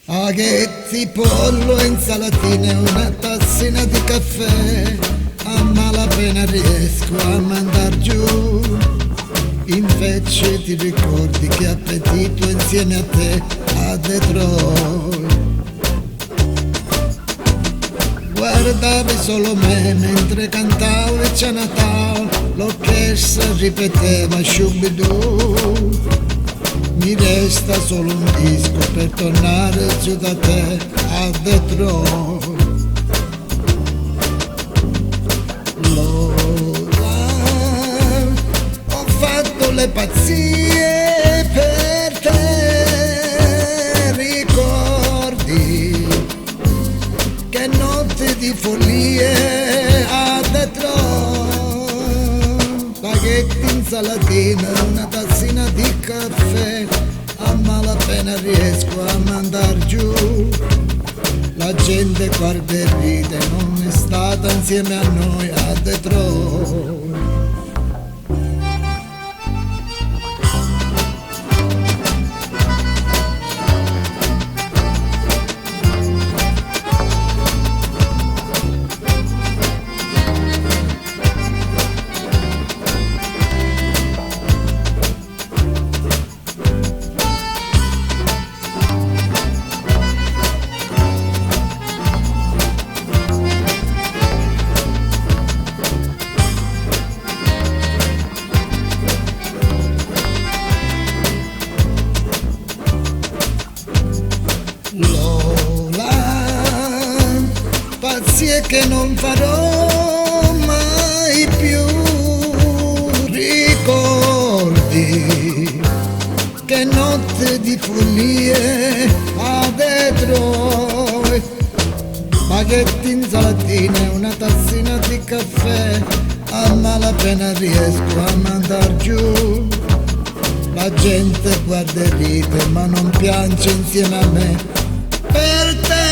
Spaghetti, pollo, insalatine, una tazzina di caffè. A malapena riesco a mandar giù. Invece ti ricordi che appetito insieme a te a Detroit. Guardavi solo me mentre cantavo il Chinatown. L'orchestra ripeteva Shubidoo. Mi resta solo un disco per tornare giù da te a Detroit. Lola, ho fatto le pazzie per te. Ricordi che notte di follie a Detroit. Spaghetti, insalatina, una tazzina di caffè. A malapena riesco a mandar giù. La gente guarda e ride, non è stata insieme a noi a Detroit. Lola, pazzie che non farò mai più. Ricordi che notte di follie a Detroit. Spaghetti, insalatine, una tazzina di caffè. A malapena riesco a mandar giù. La gente guarda e ride ma non piange insieme a me. Per te